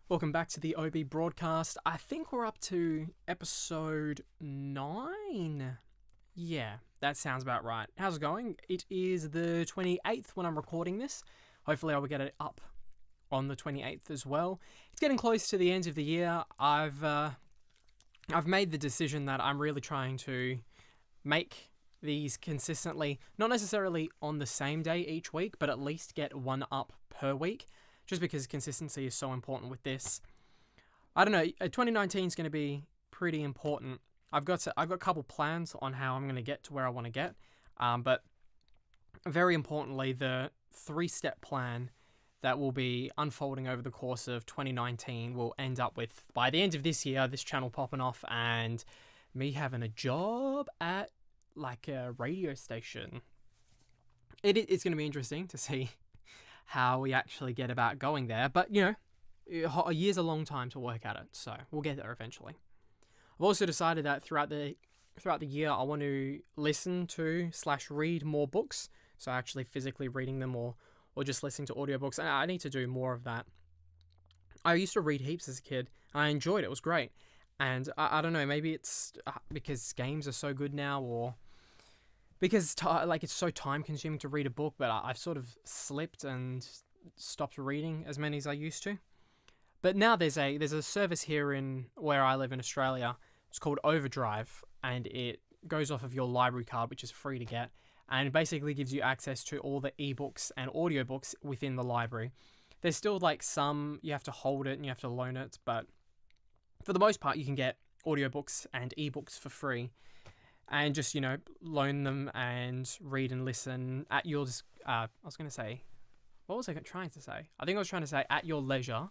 Welcome back to the OB broadcast. I think we're up to episode 9. Yeah, that sounds about right. How's it going? It is the 28th when I'm recording this. Hopefully I will get it up on the 28th as well. It's getting close to the end of the year. I've made the decision that I'm really trying to make these consistently, not necessarily on the same day each week, but at least get one up per week. Just because consistency is so important with this. I don't know, 2019 is going to be pretty important. I've got a couple plans on how I'm going to get to where I want to get, but very importantly, the 3-step plan that will be unfolding over the course of 2019 will end up with, by the end of this year, this channel popping off and me having a job at like a radio station. It's going to be interesting to see how we actually get about going there. But, you know, a year's a long time to work at it, so we'll get there eventually. I've also decided that throughout the year, I want to listen to / read more books, so actually physically reading them or just listening to audiobooks. I need to do more of that. I used to read heaps as a kid. I enjoyed it. It was great. And I don't know, maybe it's because games are so good now, or because it's so time consuming to read a book, but I've sort of slipped and stopped reading as many as I used to. But now there's a service here in where I live in Australia. It's called OverDrive, and it goes off of your library card, which is free to get, and it basically gives you access to all the ebooks and audiobooks within the library. There's still like some you have to hold it and you have to loan it, but for the most part you can get audiobooks and ebooks for free. And just, you know, loan them and read and listen at your, I was going to say, what was I trying to say? I think I was trying to say at your leisure.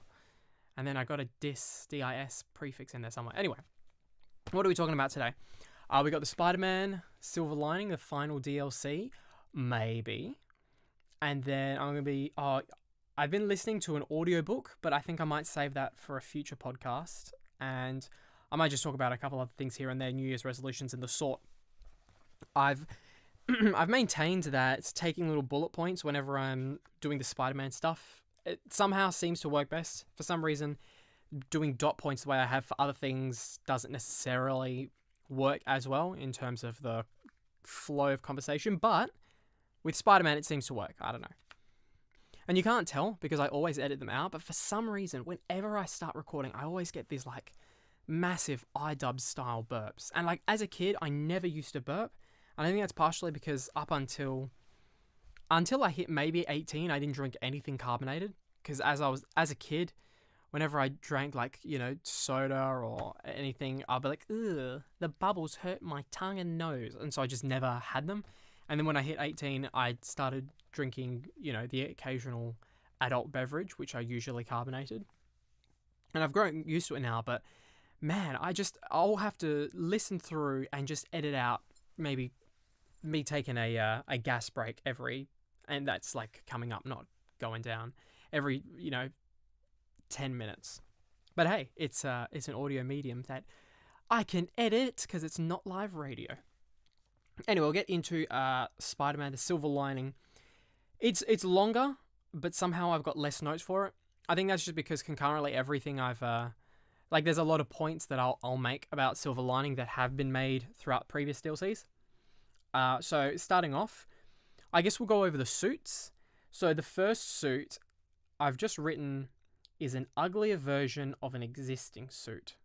And then I got a dis prefix in there somewhere. Anyway, what are we talking about today? We got the Spiderman Silver Lining, the final DLC, maybe. And then I'm going to be, I've been listening to an audiobook, but I think I might save that for a future podcast. And I might just talk about a couple other things here and there, New Year's resolutions and the sort. I've maintained that taking little bullet points whenever I'm doing the Spider-Man stuff, it somehow seems to work best. For some reason, doing dot points the way I have for other things doesn't necessarily work as well in terms of the flow of conversation. But with Spider-Man, it seems to work. I don't know. And you can't tell because I always edit them out. But for some reason, whenever I start recording, I always get these like massive iDub style burps. And like as a kid, I never used to burp. And I think that's partially because up until I hit maybe 18, I didn't drink anything carbonated. Because as a kid, whenever I drank like, you know, soda or anything, I'd be like, ugh, the bubbles hurt my tongue and nose. And so I just never had them. And then when I hit 18, I started drinking, you know, the occasional adult beverage, which are usually carbonated. And I've grown used to it now, but man, I'll have to listen through and just edit out maybe me taking a gas break and that's like coming up, not going down, every, you know, 10 minutes. But hey, it's an audio medium that I can edit because it's not live radio. Anyway, we'll get into Spider-Man, the Silver Lining. It's longer, but somehow I've got less notes for it. I think that's just because concurrently everything I've there's a lot of points that I'll make about Silver Lining that have been made throughout previous DLCs. So starting off, I guess we'll go over the suits. So the first suit I've just written is an uglier version of an existing suit.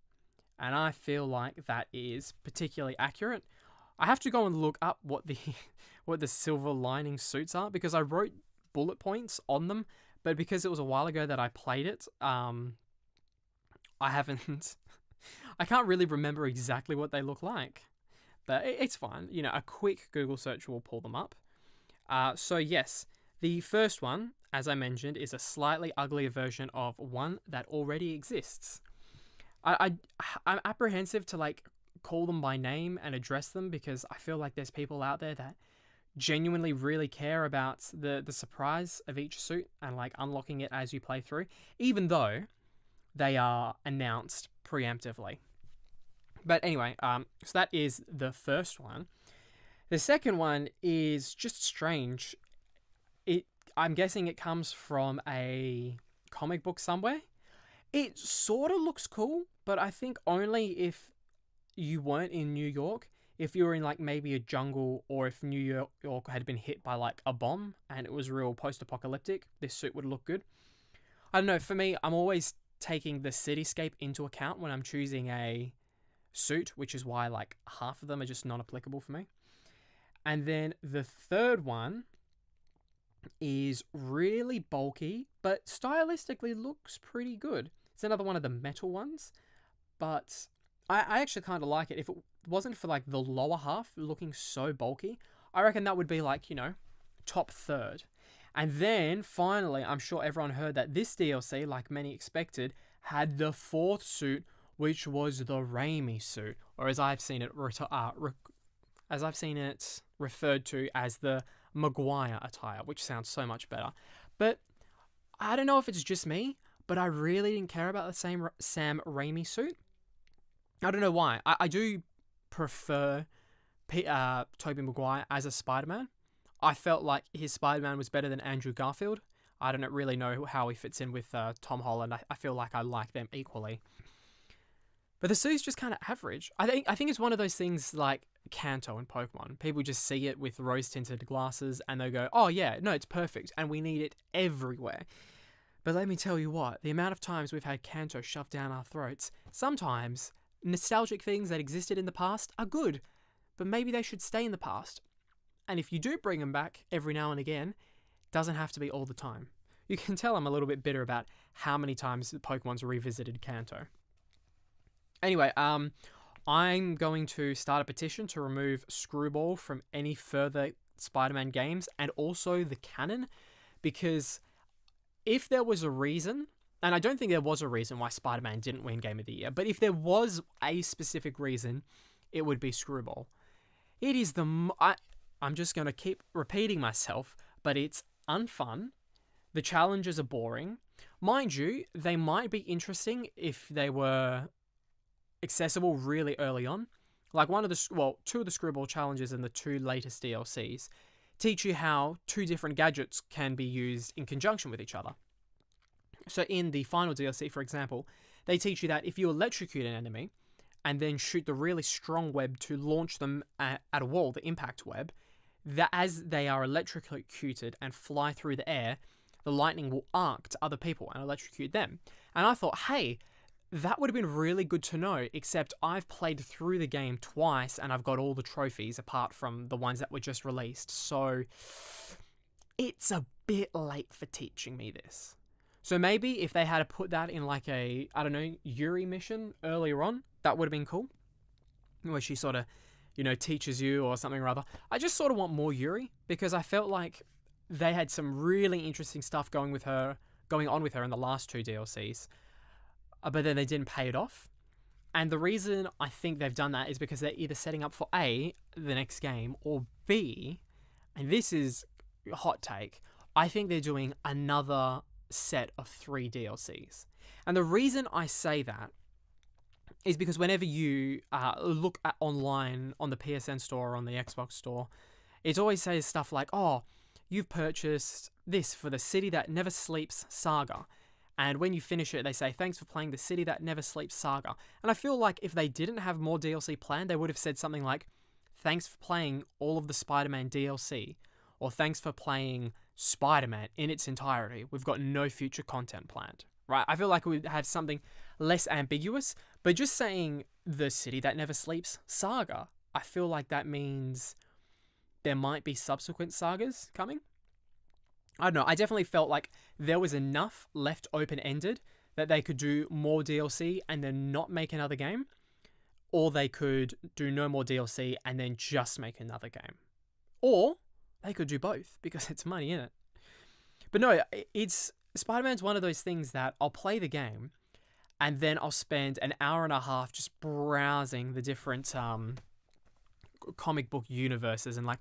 And I feel like that is particularly accurate. I have to go and look up what the Silver Lining suits are because I wrote bullet points on them, but because it was a while ago that I played it, I can't really remember exactly what they look like, but it's fine. You know, a quick Google search will pull them up. So yes, the first one, as I mentioned, is a slightly uglier version of one that already exists. I'm apprehensive to like call them by name and address them because I feel like there's people out there that genuinely really care about the surprise of each suit and like unlocking it as you play through, even though they are announced preemptively. But anyway, so that is the first one. The second one is just strange. I'm guessing it comes from a comic book somewhere. It sort of looks cool, but I think only if you weren't in New York. If you were in like maybe a jungle, or if New York had been hit by like a bomb and it was real post-apocalyptic, this suit would look good. I don't know, for me, I'm always taking the cityscape into account when I'm choosing a suit, which is why like half of them are just non-applicable for me. And then the third one is really bulky, but stylistically looks pretty good. It's another one of the metal ones, but I actually kind of like it. If it wasn't for like the lower half looking so bulky, I reckon that would be like, top third. And then finally, I'm sure everyone heard that this DLC, like many expected, had the fourth suit, which was the Raimi suit, or as I've seen it referred to as the Maguire attire, which sounds so much better. But I don't know if it's just me, but I really didn't care about the Sam Raimi suit. I don't know why. I do prefer Tobey Maguire as a Spider-Man. I felt like his Spider-Man was better than Andrew Garfield. I don't really know how he fits in with Tom Holland. I feel like I like them equally. But the suit's just kind of average. I think it's one of those things like Kanto in Pokemon. People just see it with rose-tinted glasses and they go, oh yeah, no, it's perfect and we need it everywhere. But let me tell you what, the amount of times we've had Kanto shoved down our throats, sometimes nostalgic things that existed in the past are good, but maybe they should stay in the past. And if you do bring them back every now and again, it doesn't have to be all the time. You can tell I'm a little bit bitter about how many times Pokemon's revisited Kanto. Anyway, I'm going to start a petition to remove Screwball from any further Spider-Man games and also the canon, because if there was a reason, and I don't think there was a reason why Spider-Man didn't win Game of the Year, but if there was a specific reason, it would be Screwball. It is I'm just going to keep repeating myself, but it's unfun. The challenges are boring. Mind you, they might be interesting if they were accessible really early on. Like two of the Screwball challenges in the two latest DLCs teach you how two different gadgets can be used in conjunction with each other. So in the final DLC, for example, they teach you that if you electrocute an enemy and then shoot the really strong web to launch them at a wall, the impact web, that as they are electrocuted and fly through the air, the lightning will arc to other people and electrocute them. And I thought, hey, that would have been really good to know, except I've played through the game twice and I've got all the trophies apart from the ones that were just released. So it's a bit late for teaching me this. So maybe if they had to put that in like a, I don't know, Yuri mission earlier on, that would have been cool. Where she sort of, teaches you or something or other. I just sort of want more Yuri because I felt like they had some really interesting stuff going on with her in the last two DLCs. But then they didn't pay it off. And the reason I think they've done that is because they're either setting up for A, the next game, or B, and this is a hot take, I think they're doing another set of 3 DLCs. And the reason I say that is because whenever you look at online on the PSN store or on the Xbox store, it always says stuff like, oh, you've purchased this for the City That Never Sleeps Saga. And when you finish it, they say, thanks for playing the City That Never Sleeps Saga. And I feel like if they didn't have more DLC planned, they would have said something like, thanks for playing all of the Spider-Man DLC. Or thanks for playing Spider-Man in its entirety. We've got no future content planned. Right? I feel like we would have something less ambiguous. But just saying the City That Never Sleeps Saga, I feel like that means there might be subsequent sagas coming. I don't know, I definitely felt like there was enough left open-ended that they could do more DLC and then not make another game, or they could do no more DLC and then just make another game. Or they could do both, because it's money in it. But no, Spider-Man's one of those things that I'll play the game, and then I'll spend an hour and a half just browsing the different comic book universes and like,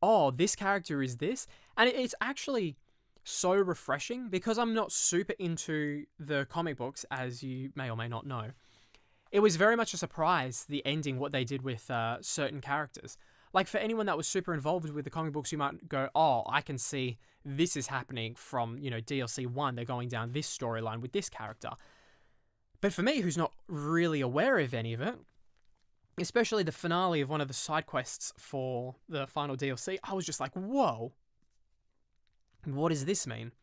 oh, this character is this. And it's actually so refreshing because I'm not super into the comic books, as you may or may not know. It was very much a surprise, the ending, what they did with certain characters. Like for anyone that was super involved with the comic books, you might go, oh, I can see this is happening from, DLC 1. They're going down this storyline with this character. But for me, who's not really aware of any of it, especially the finale of one of the side quests for the final DLC, I was just like, whoa, what does this mean?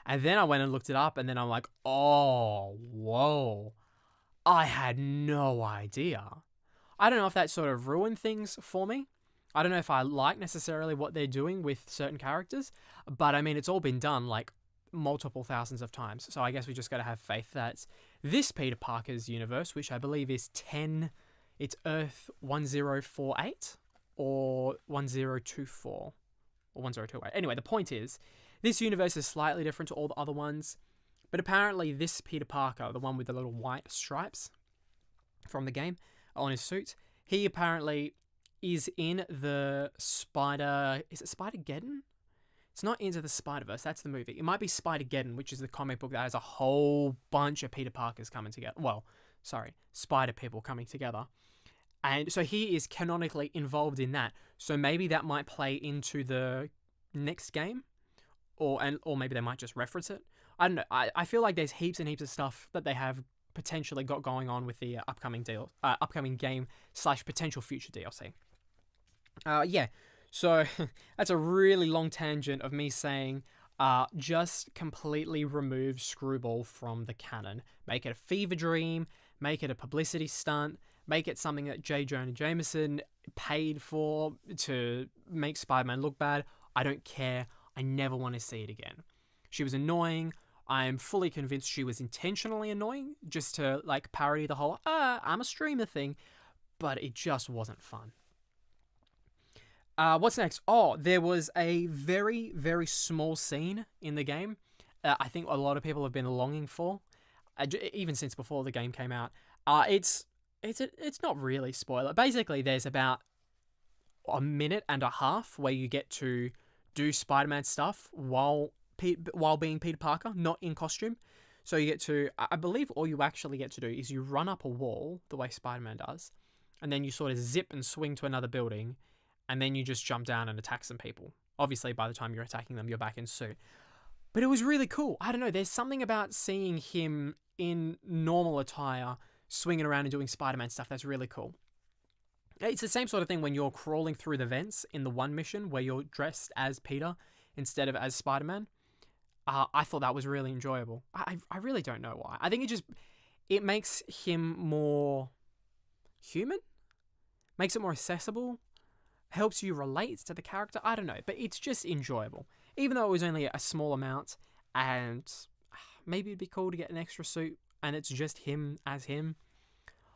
And then I went and looked it up, and then I'm like, oh, whoa, I had no idea. I don't know if that sort of ruined things for me. I don't know if I like necessarily what they're doing with certain characters, but I mean, it's all been done like multiple thousands of times. So I guess we just got to have faith that this Peter Parker's universe, which I believe is it's Earth 1048 or 1024 or 1028. Anyway, the point is, this universe is slightly different to all the other ones, but apparently this Peter Parker, the one with the little white stripes from the game on his suit, he apparently is in the Is it Spider-Geddon? It's not Into the Spider-Verse, that's the movie. It might be Spider-Geddon, which is the comic book that has a whole bunch of Peter Parkers coming together. Well, sorry, Spider people coming together. And so he is canonically involved in that. So maybe that might play into the next game, or maybe they might just reference it. I don't know. I feel like there's heaps and heaps of stuff that they have potentially got going on with the upcoming game / potential future DLC. Yeah. So that's a really long tangent of me saying, just completely remove Screwball from the canon. Make it a fever dream. Make it a publicity stunt. Make it something that J. Jonah Jameson paid for to make Spider-Man look bad. I don't care. I never want to see it again. She was annoying. I'm fully convinced she was intentionally annoying just to like parody the whole I'm a streamer thing, but it just wasn't fun. What's next? Oh, there was a very, very small scene in the game I think a lot of people have been longing for, even since before the game came out. It's not really spoiler. Basically, there's about a minute and a half where you get to do Spider-Man stuff while being Peter Parker, not in costume. So you get to, I believe all you actually get to do is you run up a wall the way Spider-Man does, and then you sort of zip and swing to another building, and then you just jump down and attack some people. Obviously, by the time you're attacking them, you're back in suit. But it was really cool. I don't know, there's something about seeing him in normal attire, swinging around and doing Spider-Man stuff that's really cool. It's the same sort of thing when you're crawling through the vents in the one mission where you're dressed as Peter instead of as Spider-Man. I thought that was really enjoyable. I really don't know why. I think it makes him more human, makes it more accessible, helps you relate to the character. I don't know, but it's just enjoyable. Even though it was only a small amount, and maybe it'd be cool to get an extra suit and it's just him as him.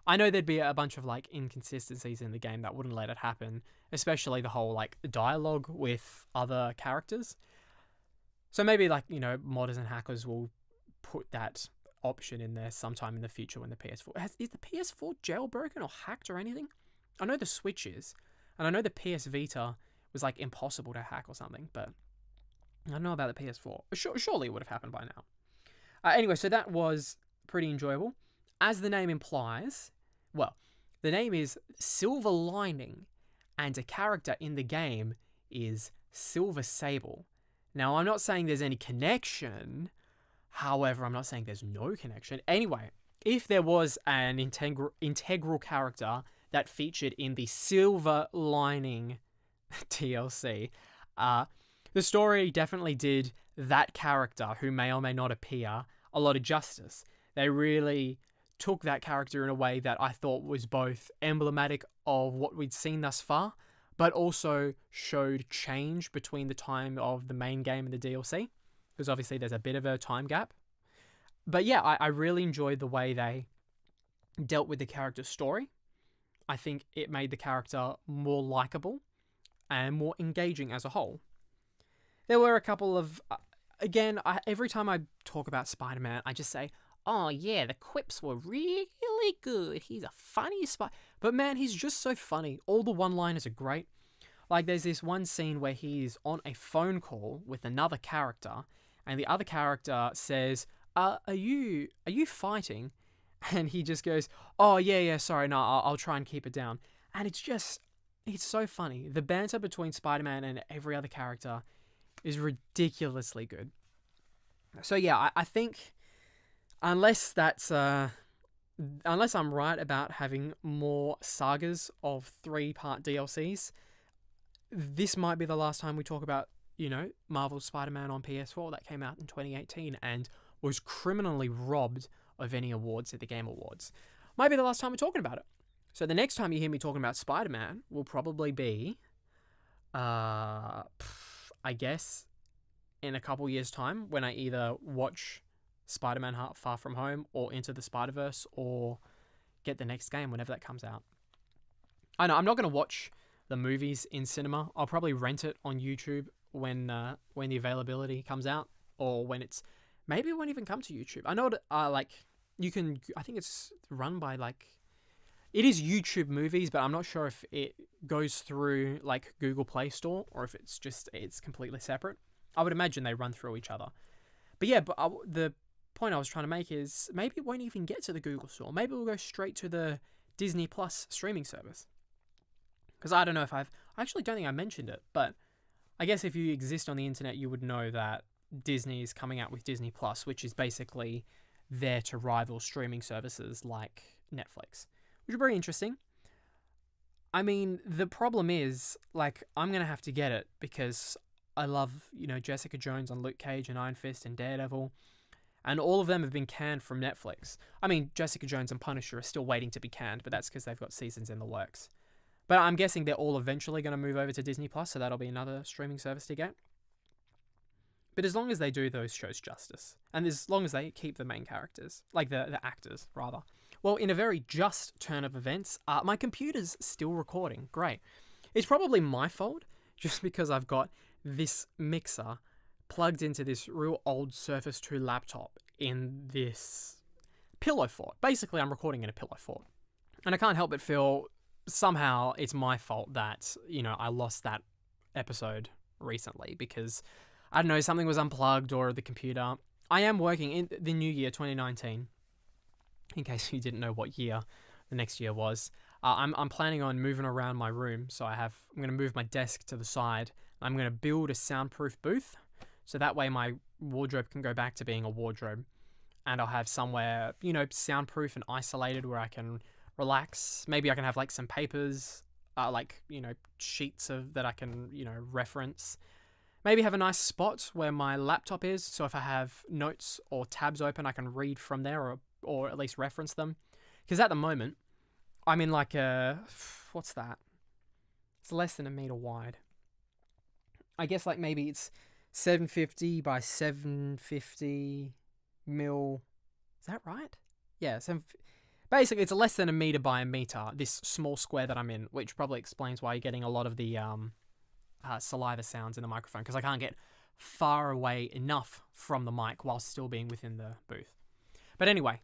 I know there'd be a bunch of like inconsistencies in the game that wouldn't let it happen, especially the whole like dialogue with other characters. So maybe like, modders and hackers will put that option in there sometime in the future when the PS4... Is the PS4 jailbroken or hacked or anything? I know the Switch is, and I know the PS Vita was like impossible to hack or something, but I don't know about the PS4. Surely it would have happened by now. Anyway, so that was pretty enjoyable. As the name implies, well, the name is Silver Lining, and a character in the game is Silver Sable. Now, I'm not saying there's any connection. However, I'm not saying there's no connection. Anyway, if there was an integral character that featured in the Silver Lining DLC, the story definitely did that character, who may or may not appear, a lot of justice. They really took that character in a way that I thought was both emblematic of what we'd seen thus far, but also showed change between the time of the main game and the DLC, because obviously there's a bit of a time gap. But yeah, I really enjoyed the way they dealt with the character's story. I think it made the character more likable and more engaging as a whole. There were a couple of... Again, every time I talk about Spider-Man, I just say, oh yeah, the quips were really good. He's a funny Spider... But man, he's just so funny. All the one-liners are great. Like, there's this one scene where he's on a phone call with another character, and the other character says, are you fighting? And he just goes, oh yeah, sorry, no, I'll try and keep it down. And it's so funny. The banter between Spider-Man and every other character is ridiculously good. So yeah, I think, unless that's unless I'm right about having more sagas of 3-part DLCs, this might be the last time we talk about, Marvel's Spider-Man on PS4 that came out in 2018 and was criminally robbed of any awards at the Game Awards. Might be the last time we're talking about it. So the next time you hear me talking about Spider-Man will probably be, I guess, in a couple years' time when I either watch Spider-Man Far From Home or Into the Spider-Verse or get the next game whenever that comes out. I know I'm not going to watch the movies in cinema. I'll probably rent it on YouTube when the availability comes out, or when it's, maybe it won't even come to YouTube. I know you can, I think it's run by it is YouTube Movies, but I'm not sure if it goes through Google Play Store or if it's completely separate. I would imagine they run through each other. But yeah, the point I was trying to make is maybe it won't even get to the Google Store. Maybe we'll go straight to the Disney Plus streaming service. Because I don't know if I actually don't think I mentioned it, but I guess if you exist on the internet, you would know that Disney is coming out with Disney Plus, which is basically there to rival streaming services like Netflix, which is very interesting. I mean, the problem is, I'm going to have to get it because I love, Jessica Jones on Luke Cage and Iron Fist and Daredevil, and all of them have been canned from Netflix. I mean, Jessica Jones and Punisher are still waiting to be canned, but that's because they've got seasons in the works. But I'm guessing they're all eventually going to move over to Disney Plus, so that'll be another streaming service to get. But as long as they do those shows justice, and as long as they keep the main characters, the actors, rather. Well, in a very just turn of events, my computer's still recording. Great. It's probably my fault, just because I've got this mixer plugged into this real old Surface 2 laptop in this pillow fort. Basically, I'm recording in a pillow fort. And I can't help but feel somehow it's my fault that, I lost that episode recently because, I don't know, something was unplugged or the computer. I am working in the new year, 2019, in case you didn't know what year the next year was. I'm planning on moving around my room, so I'm going to move my desk to the side. I'm going to build a soundproof booth, so that way my wardrobe can go back to being a wardrobe, and I'll have somewhere, soundproof and isolated where I can relax. Maybe I can have some papers, sheets that I can, reference. Maybe have a nice spot where my laptop is, so if I have notes or tabs open, I can read from there or at least reference them. Because at the moment, I'm in what's that? It's less than a meter wide. I guess maybe it's 750 by 750 mil. Is that right? Yeah, basically it's less than a meter by a meter, this small square that I'm in, which probably explains why you're getting a lot of the saliva sounds in the microphone, because I can't get far away enough from the mic while still being within the booth. But anyway,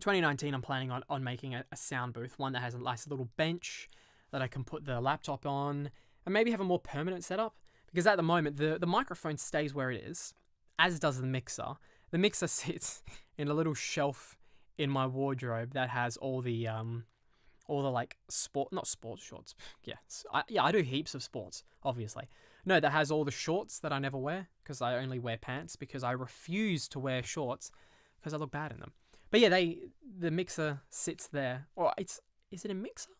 2019 I'm planning on making a sound booth, one that has a nice little bench that I can put the laptop on, and maybe have a more permanent setup, because at the moment the microphone stays where it is, as does the mixer. The mixer sits in a little shelf in my wardrobe that has all the not sports shorts. Yes, I do heaps of sports, obviously. No, that has all the shorts that I never wear because I only wear pants because I refuse to wear shorts because I look bad in them. But yeah, the mixer sits there. Or is it a mixer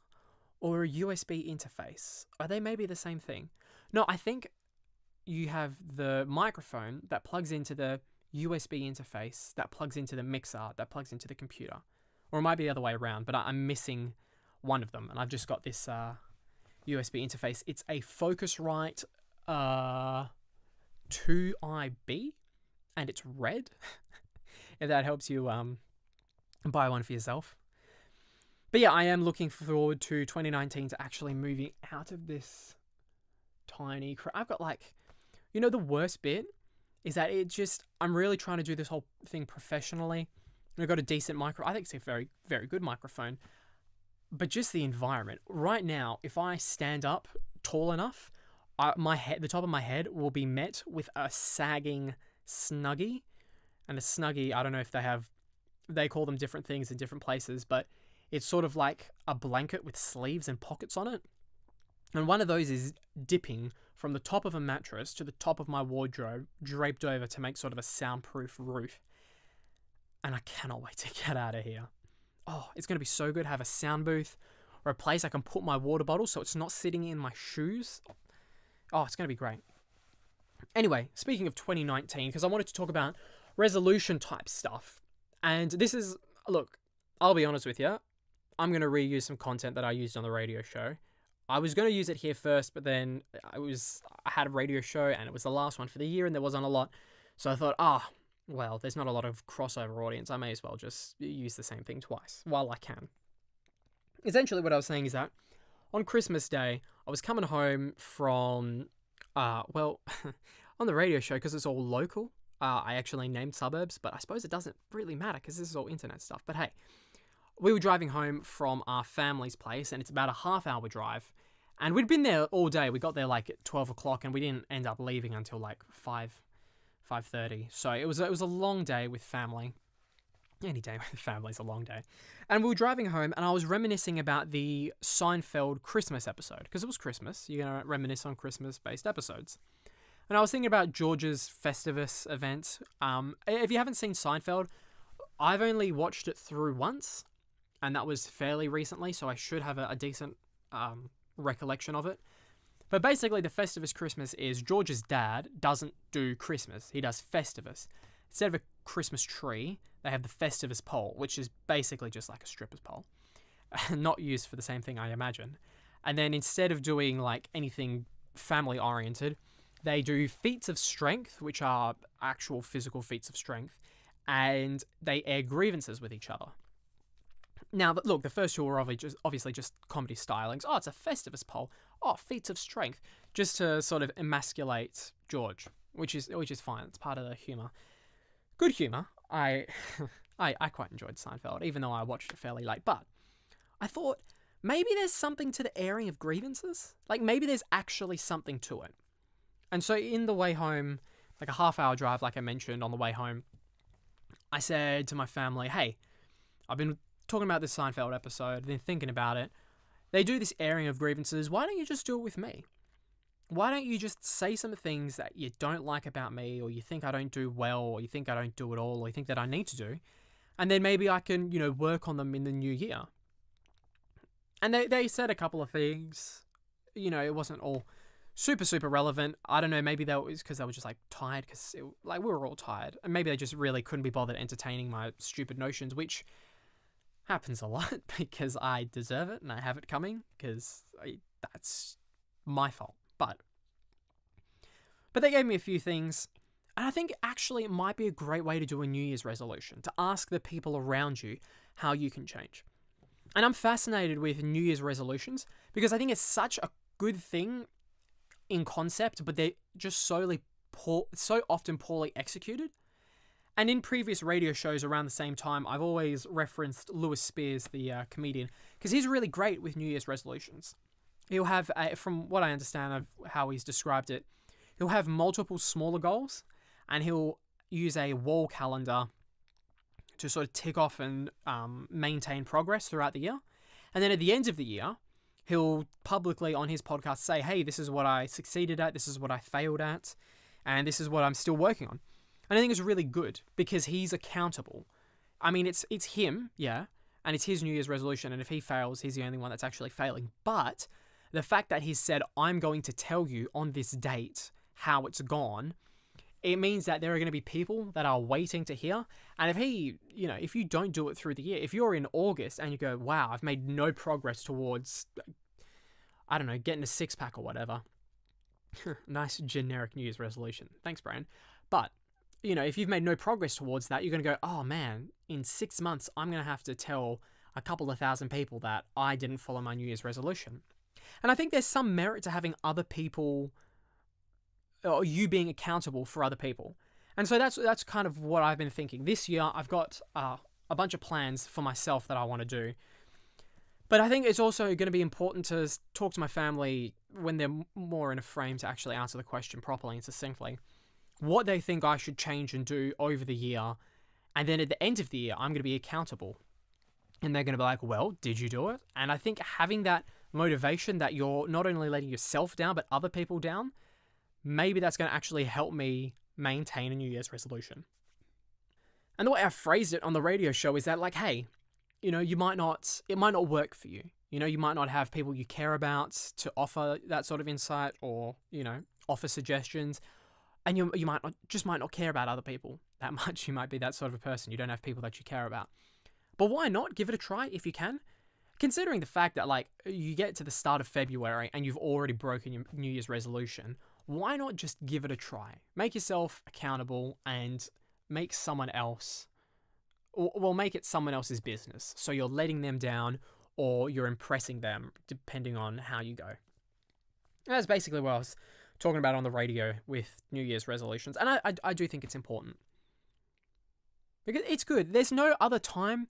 or a USB interface? Are they maybe the same thing? No, I think you have the microphone that plugs into the USB interface that plugs into the mixer that plugs into the computer. Or it might be the other way around, but I'm missing one of them, and I've just got this USB interface. It's a Focusrite 2IB, and it's red. If that helps you buy one for yourself. But yeah, I am looking forward to 2019 to actually moving out of this tiny... I've got the worst bit is that I'm really trying to do this whole thing professionally. I've got a decent I think it's a very, very good microphone. But just the environment. Right now, if I stand up tall enough, the top of my head will be met with a sagging Snuggie. And a Snuggie, I don't know if they call them different things in different places, but it's sort of like a blanket with sleeves and pockets on it. And one of those is dipping from the top of a mattress to the top of my wardrobe, draped over to make sort of a soundproof roof. and I cannot wait to get out of here. Oh, it's going to be so good. Have a sound booth or a place I can put my water bottle so it's not sitting in my shoes. Oh, it's going to be great. Anyway, speaking of 2019, because I wanted to talk about resolution type stuff. And this is, look, I'll be honest with you. I'm going to reuse some content that I used on the radio show. I was going to use it here first, but then I had a radio show and it was the last one for the year and there wasn't a lot. So I thought, well, there's not a lot of crossover audience. I may as well just use the same thing twice while I can. Essentially what I was saying is that on Christmas Day, I was coming home from, on the radio show, because it's all local, I actually named suburbs, but I suppose it doesn't really matter because this is all internet stuff. But hey, we were driving home from our family's place, and it's about a half-hour drive. And we'd been there all day. We got there like at 12 o'clock, and we didn't end up leaving until like 5:30. So it was a long day with family. Any day with family is a long day. And we were driving home, and I was reminiscing about the Seinfeld Christmas episode, because it was Christmas. You're going to reminisce on Christmas-based episodes. And I was thinking about George's Festivus event. If you haven't seen Seinfeld, I've only watched it through once, and that was fairly recently, so I should have a decent recollection of it. But basically, the Festivus Christmas is George's dad doesn't do Christmas. He does Festivus. Instead of a Christmas tree, they have the Festivus pole, which is basically just like a stripper's pole. Not used for the same thing, I imagine. And then instead of doing like anything family-oriented, they do feats of strength, which are actual physical feats of strength, and they air grievances with each other. Now, look, the first two were obviously just comedy stylings. Oh, it's a Festivus poll. Oh, feats of strength. Just to sort of emasculate George, which is fine. It's part of the humour. Good humour. I quite enjoyed Seinfeld, even though I watched it fairly late. But I thought maybe there's something to the airing of grievances. Like maybe there's actually something to it. And so in the way home, like a half-hour drive, like I mentioned on the way home, I said to my family, hey, I've been talking about this Seinfeld episode, been thinking about it. They do this airing of grievances. Why don't you just do it with me? Why don't you just say some things that you don't like about me, or you think I don't do well, or you think I don't do it all, or you think that I need to do, and then maybe I can, work on them in the new year. And they said a couple of things. It wasn't all super relevant. I don't know, maybe that was because they were just like tired, because we were all tired, and maybe they just really couldn't be bothered entertaining my stupid notions, which happens a lot because I deserve it and I have it coming, because that's my fault. But they gave me a few things, and I think actually it might be a great way to do a New Year's resolution, to ask the people around you how you can change. And I'm fascinated with New Year's resolutions because I think it's such a good thing in concept, but they're just so often poorly executed. And in previous radio shows around the same time, I've always referenced Lewis Spears, the comedian, because he's really great with New Year's resolutions. He'll have, from what I understand of how he's described it, he'll have multiple smaller goals, and he'll use a wall calendar to sort of tick off and maintain progress throughout the year. And then at the end of the year, he'll publicly on his podcast say, hey, this is what I succeeded at, this is what I failed at, and this is what I'm still working on. And I think it's really good because he's accountable. I mean, it's him, yeah, and it's his New Year's resolution, and if he fails, he's the only one that's actually failing. But the fact that he's said, I'm going to tell you on this date how it's gone, it means that there are going to be people that are waiting to hear. And if you don't do it through the year, if you're in August and you go, wow, I've made no progress towards, I don't know, getting a six-pack or whatever. Nice generic New Year's resolution. Thanks, Brian. But, if you've made no progress towards that, you're going to go, oh man, in 6 months, I'm going to have to tell a couple of thousand people that I didn't follow my New Year's resolution. And I think there's some merit to having other people, or you being accountable for other people. And so that's kind of what I've been thinking. This year, I've got a bunch of plans for myself that I want to do. But I think it's also going to be important to talk to my family when they're more in a frame to actually answer the question properly and succinctly, what they think I should change and do over the year. And then at the end of the year, I'm going to be accountable. And they're going to be like, well, did you do it? And I think having that motivation that you're not only letting yourself down, but other people down, maybe that's going to actually help me maintain a New Year's resolution. And the way I phrased it on the radio show is that, like, hey, it might not work for you. You might not have people you care about to offer that sort of insight or, offer suggestions. And you might not care about other people that much. You might be that sort of a person. You don't have people that you care about. But why not give it a try if you can? Considering the fact that, like, you get to the start of February and you've already broken your New Year's resolution, why not just give it a try? Make yourself accountable and make someone else, make it someone else's business. So you're letting them down or you're impressing them, depending on how you go. And that's basically what I was talking about on the radio with New Year's resolutions. And I do think it's important. Because it's good. There's no other time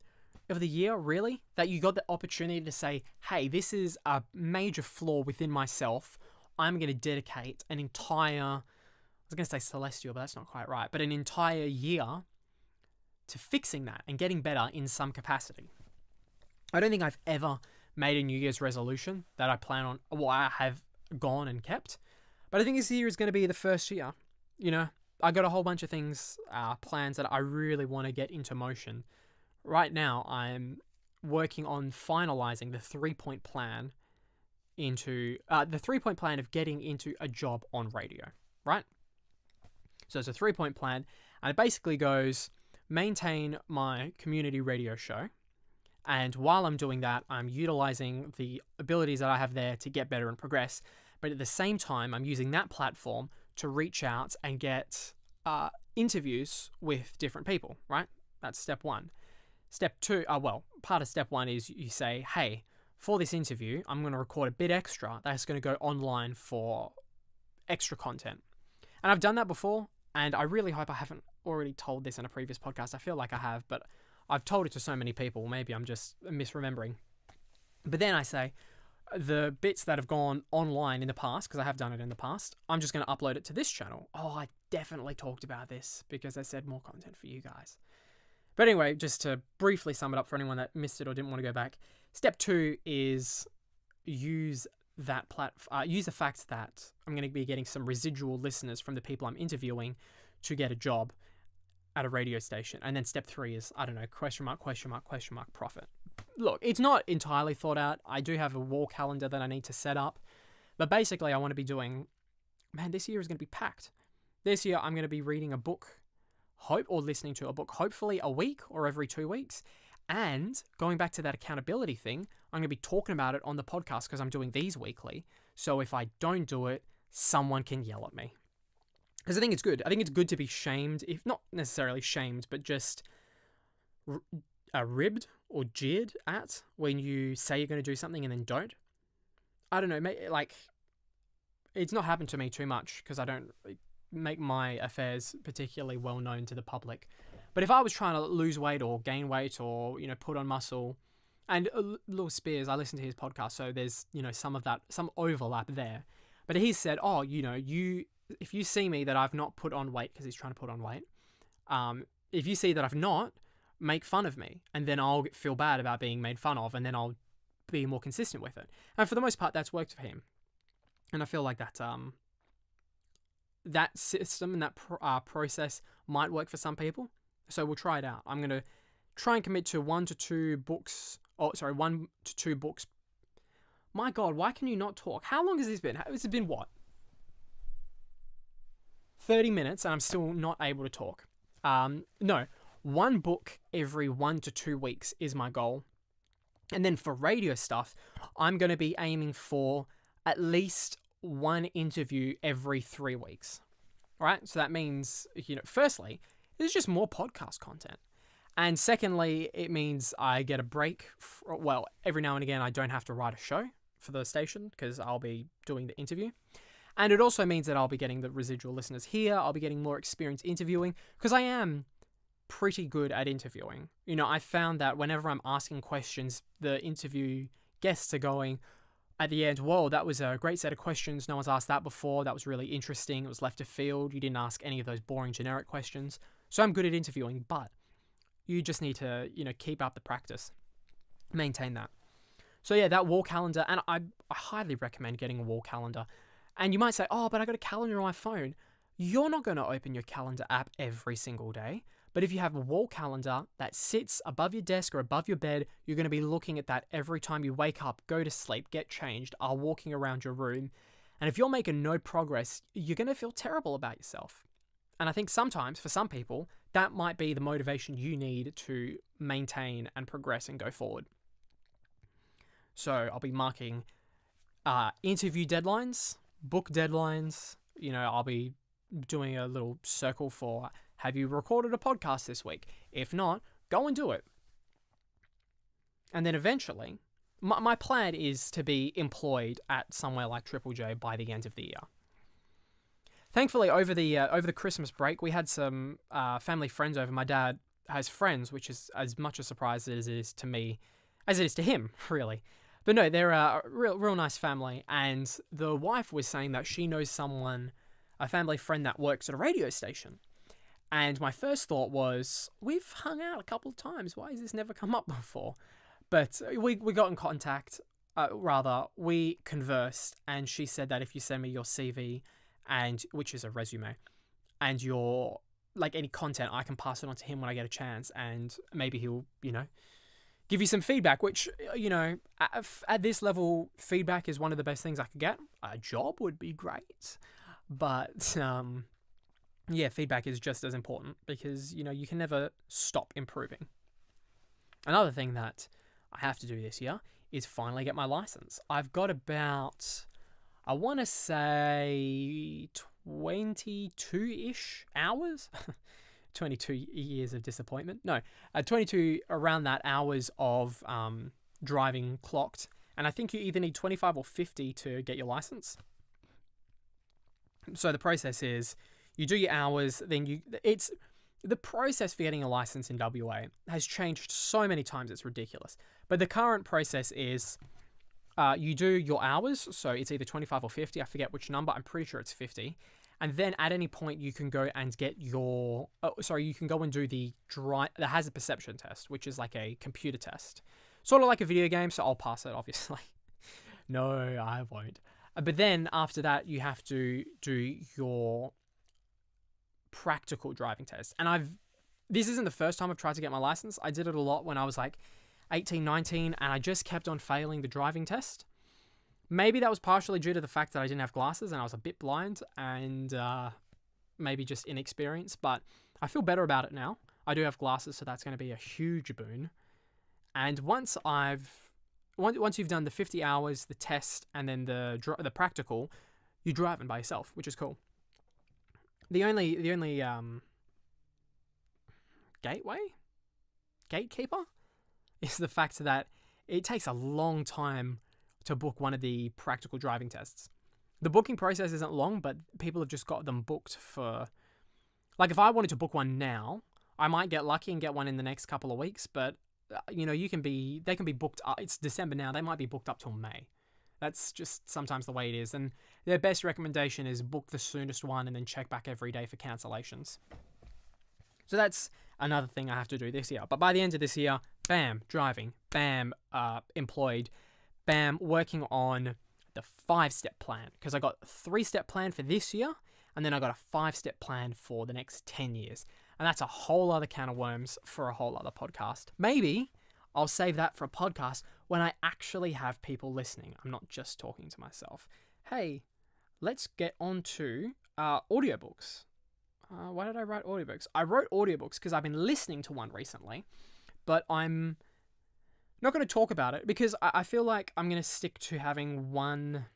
of the year, really, that you got the opportunity to say, hey, this is a major flaw within myself. I'm going to dedicate an entire, I was going to say celestial, but that's not quite right, but an entire year to fixing that and getting better in some capacity. I don't think I've ever made a New Year's resolution that I plan on, I have gone and kept. But I think this year is going to be the first year. I got a whole bunch of things, plans that I really want to get into motion. Right now, I'm working on finalizing the 3-point plan of getting into a job on radio, right? So it's a 3-point plan, and it basically goes, maintain my community radio show, and while I'm doing that, I'm utilizing the abilities that I have there to get better and progress, but at the same time, I'm using that platform to reach out and get interviews with different people, right? That's step 1. Step 2, part of step 1 is you say, hey, for this interview, I'm going to record a bit extra that's going to go online for extra content. And I've done that before, and I really hope I haven't already told this in a previous podcast. I feel like I have, but I've told it to so many people. Maybe I'm just misremembering. But then I say, the bits that have gone online in the past, because I have done it in the past, I'm just going to upload it to this channel. Oh, I definitely talked about this because I said more content for you guys. But anyway, just to briefly sum it up for anyone that missed it or didn't want to go back, step 2 is use the fact that I'm going to be getting some residual listeners from the people I'm interviewing to get a job at a radio station. And then step 3 is, I don't know, question mark, profit. Look, it's not entirely thought out. I do have a wall calendar that I need to set up. But basically, I want to be doing, this year is going to be packed. This year, I'm going to be reading a book, or listening to a book, hopefully a week or every 2 weeks. And going back to that accountability thing, I'm going to be talking about it on the podcast because I'm doing these weekly. So if I don't do it, someone can yell at me. Because I think it's good. I think it's good to be shamed, if not necessarily shamed, but just ribbed or jeered at when you say you're going to do something and then don't. I don't know, it's not happened to me too much because I don't make my affairs particularly well known to the public. But if I was trying to lose weight or gain weight or, put on muscle, and Lil Spears, I listen to his podcast, so there's, some overlap there. But he said, if you see me that I've not put on weight, because he's trying to put on weight, if you see that I've not, make fun of me, and then I'll feel bad about being made fun of, and then I'll be more consistent with it. And for the most part, that's worked for him. And I feel like that that system and that process might work for some people. So we'll try it out. I'm going to try and commit to 1 to 2 books. 1 to 2 books. My God, why can you not talk? How long has this been? It's been what? 30 minutes and I'm still not able to talk. No, 1 book every 1 to 2 weeks is my goal. And then for radio stuff, I'm going to be aiming for at least 1 interview every 3 weeks. All right? So that means, firstly, there's just more podcast content. And secondly, it means I get a break. Every now and again, I don't have to write a show for the station because I'll be doing the interview. And it also means that I'll be getting the residual listeners here. I'll be getting more experience interviewing because I am pretty good at interviewing. I found that whenever I'm asking questions, the interview guests are going at the end, whoa, that was a great set of questions. No one's asked that before. That was really interesting. It was left of field. You didn't ask any of those boring generic questions. So I'm good at interviewing, but you just need to, keep up the practice. Maintain that. So yeah, that wall calendar, and I highly recommend getting a wall calendar. And you might say, oh, but I got a calendar on my phone. you're not going to open your calendar app every single day. But if you have a wall calendar that sits above your desk or above your bed, you're going to be looking at that every time you wake up, go to sleep, get changed, are walking around your room. And if you're making no progress, you're going to feel terrible about yourself. And I think sometimes, for some people, that might be the motivation you need to maintain and progress and go forward. So I'll be marking interview deadlines, book deadlines. I'll be doing a little circle for, have you recorded a podcast this week? If not, go and do it. And then eventually, my plan is to be employed at somewhere like Triple J by the end of the year. Thankfully, over the Christmas break, we had some family friends over. My dad has friends, which is as much a surprise as it is to me, as it is to him, really. But no, they're a real nice family. And the wife was saying that she knows someone, a family friend that works at a radio station. And my first thought was, we've hung out a couple of times. Why has this never come up before? But we got in contact. We conversed, and she said that if you send me your CV, which is a resume, and your any content, I can pass it on to him when I get a chance, and maybe he'll give you some feedback. Which at this level, feedback is one of the best things I could get. A job would be great, but feedback is just as important because you can never stop improving. Another thing that I have to do this year is finally get my license. I've got about, I want to say 22-ish hours. 22 years of disappointment. No, 22 around that hours of driving clocked. And I think you either need 25 or 50 to get your license. So the process is you do your hours, then the process for getting a license in WA has changed so many times, it's ridiculous. But the current process is you do your hours, so it's either 25 or 50, I forget which number, I'm pretty sure it's 50. And then at any point you can go and get you can go and do the hazard perception test, which is like a computer test. Sort of like a video game, so I'll pass it, obviously. No, I won't. But then after that, you have to do your practical driving test. And this isn't the first time I've tried to get my license. I did it a lot when I was like 18, 19, and I just kept on failing the driving test. Maybe that was partially due to the fact that I didn't have glasses and I was a bit blind and maybe just inexperienced, but I feel better about it now. I do have glasses, so that's going to be a huge boon. And once you've done the 50 hours, the test, and then the practical, you're driving by yourself, which is cool. The only gatekeeper is the fact that it takes a long time to book one of the practical driving tests. The booking process isn't long, but people have just got them booked for... Like, if I wanted to book one now, I might get lucky and get one in the next couple of weeks, but, they can be booked up. It's December now. They might be booked up till May. That's just sometimes the way it is. And their best recommendation is book the soonest one and then check back every day for cancellations. So that's another thing I have to do this year. But by the end of this year, bam, driving, bam, employed, bam, working on the 5-step plan. Because I got a 3-step plan for this year, and then I got a 5-step plan for the next 10 years. And that's a whole other can of worms for a whole other podcast. Maybe I'll save that for a podcast when I actually have people listening. I'm not just talking to myself. Hey, let's get on to audiobooks. Why did I write audiobooks? I wrote audiobooks because I've been listening to one recently, but I'm not going to talk about it because I feel like I'm going to stick to having one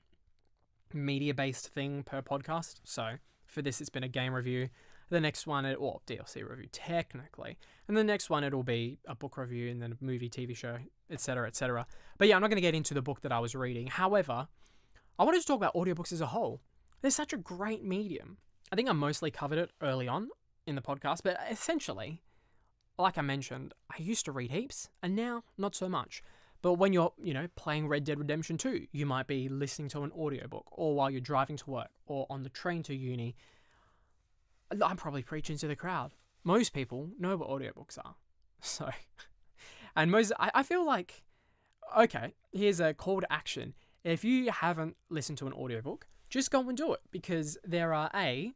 media-based thing per podcast. So for this, it's been a game review. The next one, DLC review technically. And the next one, it'll be a book review and then a movie, TV show, etc., etc. But yeah, I'm not going to get into the book that I was reading. However, I wanted to talk about audiobooks as a whole. They're such a great medium. I think I mostly covered it early on in the podcast, but essentially, like I mentioned, I used to read heaps, and now not so much. But when you're, playing Red Dead Redemption 2, you might be listening to an audiobook, or while you're driving to work, or on the train to uni. I'm probably preaching to the crowd. Most people know what audiobooks are. So, and I feel like, okay, here's a call to action. If you haven't listened to an audiobook, just go and do it, because there are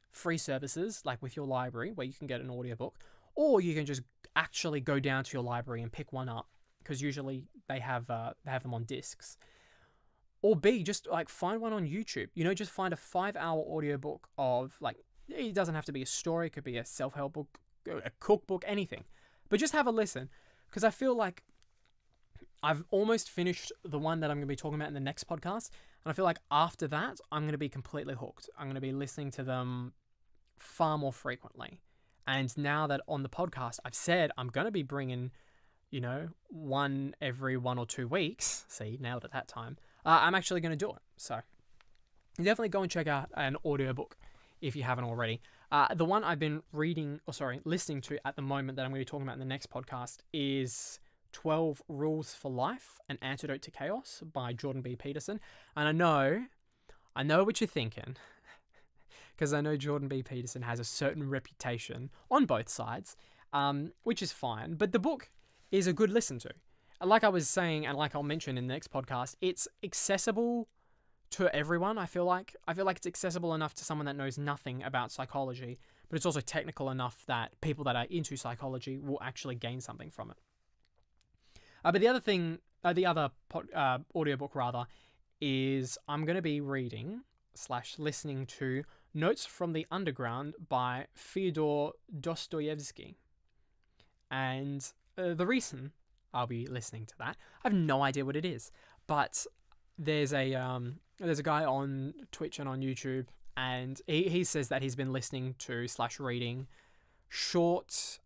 free services like with your library where you can get an audiobook, or you can just actually go down to your library and pick one up, because usually they have them on discs. Or B, just like find one on YouTube. Just find a 5-hour audiobook of, like, it doesn't have to be a story, it could be a self-help book, a cookbook, anything. But just have a listen, because I feel like I've almost finished the one that I'm going to be talking about in the next podcast, and I feel like after that, I'm going to be completely hooked. I'm going to be listening to them far more frequently. And now that on the podcast, I've said I'm going to be bringing, one every 1 or 2 weeks. See, nailed it that time. I'm actually going to do it. So definitely go and check out an audiobook if you haven't already. The one I've been listening to at the moment that I'm going to be talking about in the next podcast is 12 Rules for Life, An Antidote to Chaos by Jordan B. Peterson. And I know what you're thinking, because I know Jordan B. Peterson has a certain reputation on both sides, which is fine. But the book is a good listen to. Like I was saying, and like I'll mention in the next podcast, it's accessible to everyone. I feel like it's accessible enough to someone that knows nothing about psychology, but it's also technical enough that people that are into psychology will actually gain something from it. But the other audiobook rather, is I'm going to be reading / listening to Notes from the Underground by Fyodor Dostoevsky. And the reason I'll be listening to that, I have no idea what it is, but there's a guy on Twitch and on YouTube, and he says that he's been listening to / reading short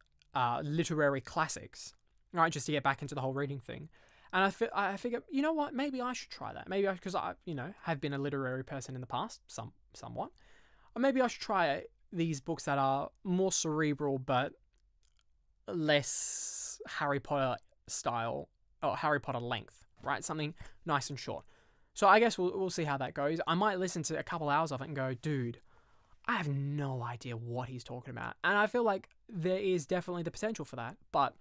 literary classics, right, just to get back into the whole reading thing. And I figure, you know what, maybe I should try that. Maybe because I have been a literary person in the past, somewhat. Or maybe I should try these books that are more cerebral but less Harry Potter style, or Harry Potter length, right? Something nice and short. So I guess we'll see how that goes. I might listen to a couple hours of it and go, dude, I have no idea what he's talking about. And I feel like there is definitely the potential for that. But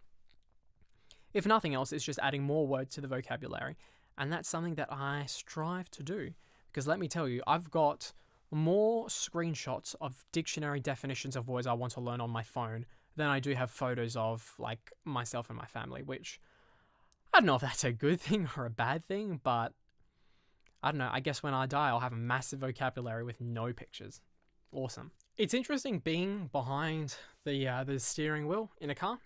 if nothing else, it's just adding more words to the vocabulary. And that's something that I strive to do. Because let me tell you, I've got more screenshots of dictionary definitions of words I want to learn on my phone than I do have photos of, like, myself and my family, which I don't know if that's a good thing or a bad thing, but I don't know. I guess when I die, I'll have a massive vocabulary with no pictures. Awesome. It's interesting being behind the steering wheel in a car.